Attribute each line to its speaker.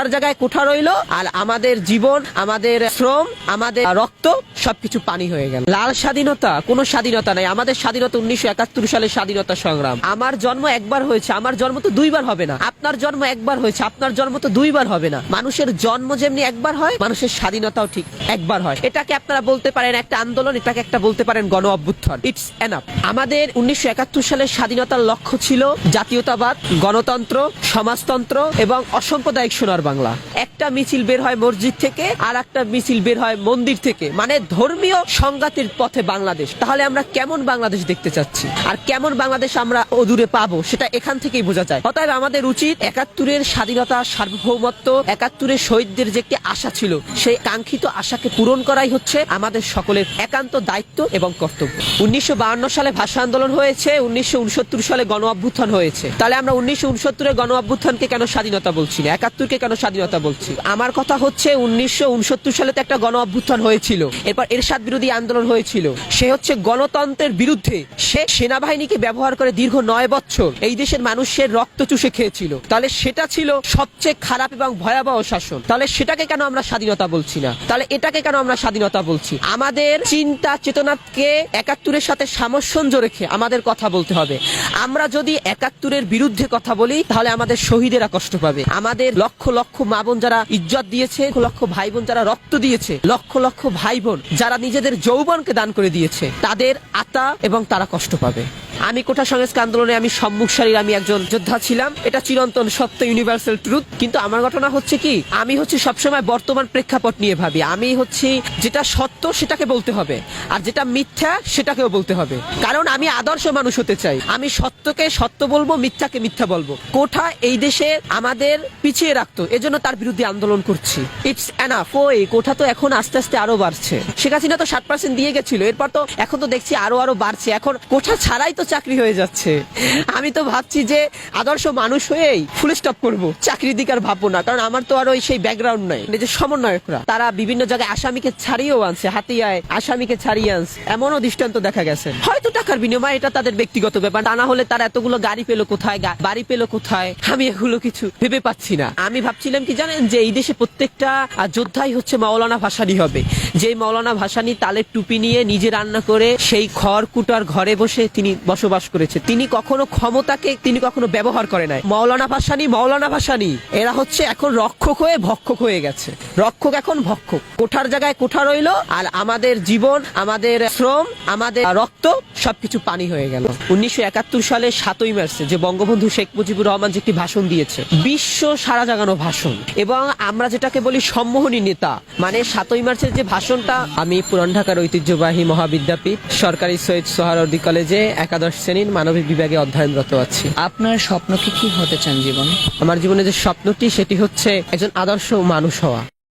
Speaker 1: কোঠার জায়গায় কোঠা রইলো, আর আমাদের জীবন, আমাদের শ্রম, আমাদের রক্ত সবকিছু পানি হয়ে গেল। লাল স্বাধীনতা, কোনো স্বাধীনতা নাই। আমাদের স্বাধীনতা 1971 সালের স্বাধীনতা সংগ্রাম। আমার জন্ম একবার হয়েছে, আমার জন্ম তো দুইবার হবে না। আপনার জন্ম একবার হয়েছে, আপনার জন্ম তো দুইবার হবে না। মানুষের জন্ম যেমনি একবার হয়, মানুষের স্বাধীনতাও ঠিক একবার হয়। এটাকে আপনারা বলতে পারেন একটা আন্দোলন, এটাকে একটা বলতে পারেন গণ অভ্যুত্থান। It's enough. আমাদের 1971 সালের স্বাধীনতার লক্ষ্য ছিল জাতীয়তাবাদ, গণতন্ত্র, সমাজতন্ত্র এবং অসাম্প্রদায়িক সোনার বাংলা। একটা মিছিল বের হয় মসজিদ থেকে, আর একটা মিছিল বের হয় মন্দির থেকে, মানে ধর্মীয় সংঘাতের পথে বাংলাদেশ। তাহলে আমরা কেমন বাংলাদেশ দেখতে চাচ্ছি, আর কেমন বাংলাদেশ আমরা অদূরে পাবো, সেটা এখান থেকেই বোঝা যায়। অতএব আমাদের উচিত 71-এর স্বাধীনতা, সার্বভৌমত্ব, 71-এর শহীদদের যে একটি আশা ছিল, সেই কাঙ্ক্ষিত আশাকে পূরণ করাই হচ্ছে আমাদের সকলের একান্ত দায়িত্ব এবং কর্তব্য। 1952 সালে ভাষা আন্দোলন হয়েছে, 1969 সালে গণ অভ্যুত্থান হয়েছে। তাহলে আমরা 1969-এর গণ অভ্যুত্থানকে কেন স্বাধীনতা বলছি না, 71-কে কেন স্বাধীনতা বলছি? আমার কথা হচ্ছে 1969 সালে তো একটা গণ অভ্যুত্থান হয়েছিল, এরপর এরশাদ বিরোধী আন্দোলন হয়েছিল। সে হচ্ছে গণতন্ত্রের বিরুদ্ধে। সে সেনাবাহিনীকে ব্যবহার করে দীর্ঘ 9 বছর এই দেশের মানুষের রক্ত চুষে খেয়েছিল। তাহলে সেটা ছিল সবচেয়ে খারাপ এবং ভয়াবহ শাসন। তাহলে সেটাকে কেন আমরা স্বাধীনতা বলছি না? তাহলে এটাকে কেন আমরা স্বাধীনতা বলছি? আমাদের চিন্তা চেতনাকে 71-এর সাথে সামঞ্জস্য রেখে আমাদের কথা বলতে হবে। আমরা যদি 71-এর বিরুদ্ধে কথা বলি, তাহলে আমাদের শহীদেরা কষ্ট পাবে। আমাদের লক্ষ লক্ষ মা বোন যারা ইজ্জত দিয়েছে, লক্ষ ভাই বোন যারা রক্ত দিয়েছে, লক্ষ লক্ষ ভাই বোন যারা নিজেদের যৌবনকে দান করে দিয়েছে, তাদের আত্মা এবং তারা কষ্ট পাবে। আমি কোঠা সংস্কার আন্দোলনে আমি সম্মুখ সারির আমি একজন যোদ্ধা ছিলাম, এটা চিরন্তন সত্য, ইউনিভার্সাল ট্রুথ। কিন্তু আমার ঘটনা হচ্ছে কি, আমি হচ্ছে সবসময় বর্তমান প্রেক্ষাপট নিয়ে ভাবি। আমি হচ্ছে যেটা সত্য সেটাকে বলতে হবে, আর যেটা মিথ্যা সেটাকেও বলতে হবে। কারণ আমি আদর্শ মানুষ হতে চাই। আমি সত্যকে সত্য বলবো, মিথ্যাকে মিথ্যা বলবো। কোঠা এই দেশে আমাদের পিছিয়ে রাখতো, এজন্য তার বিরুদ্ধে আন্দোলন করছি। It's enough. ওই কোঠা তো এখন আস্তে আস্তে আরো বাড়ছে। শেখ হাসিনা তো 60% দিয়ে গেছিল, এরপর তো এখন তো দেখছি আরো বাড়ছে। এখন কোঠা ছাড়াই তো চাকরি হয়ে যাচ্ছে। আমি তো ভাবছি যে আদর্শ মানুষ হয়েই ফুল স্টপ করবো, চাকরির দিকে আর ভাববো না। কারণ আমার তো আর ওই সেই ব্যাকগ্রাউন্ড নাই। যে সমন্বয়করা তারা বিভিন্ন জায়গায় আসামিকে ছাড়িয়েও আনছে, হাতিয়ায় আসামিকে ছাড়িয়ে আনছে, এমনও দৃষ্টান্ত দেখা গেছে। হয়তো টাকার বিনিময়ে, এটা তাদের ব্যক্তিগত ব্যাপার। তা না হলে তারা এতগুলো গাড়ি পেলো কোথায়, বাড়ি পেলো কোথায়, আমি এগুলো কিছু ভেবে পাচ্ছি না। আমি ভাবছিলাম কি জানেন, যে এই দেশে প্রত্যেকটা যোদ্ধাই হচ্ছে মাওলানা ভাসানী হবে। যে মাওলানা ভাসানী তালের টুপি নিয়ে নিজে রান্না করে সেই খড়কুটার ঘরে বসে তিনি বসবাস করেছে। তিনি কখনো ক্ষমতাকে তিনি কখনো ব্যবহার করে নাই। মাওলানা ভাসানী এরা হচ্ছে এখন রক্ষক হয়ে ভক্ষক হয়ে গেছে। রক্ষক এখন ভক্ষক। কোঠার জায়গায় কোঠা রইলো, আর আমাদের জীবন, আমাদের শ্রম, আমাদের রক্ত সবকিছু পানি হয়ে গেল। 1971 সালে 7ই মার্চে যে বঙ্গবন্ধু শেখ মুজিবুর রহমান যে একটি ভাষণ দিয়েছে, বিশ্ব সারা জাগানো ভাষণ, এবং আমরা যেটাকে বলি সম্মোহনী নেতা, মানে 7ই মার্চের যে ভাষণটা। আমি পুরান ঢাকার ঐতিহ্যবাহী মহাবিদ্যাপীঠ সরকারি সৈয়দ সোহরাওয়ার্দী কলেজে একাদশ শ্রেণীর মানবিক বিভাগে অধ্যয়নরত আছি।
Speaker 2: আপনার স্বপ্ন কি হতে চান জীবনে?
Speaker 1: আমার জীবনে যে স্বপ্নটি, সেটি হচ্ছে একজন আদর্শ মানুষ হওয়া।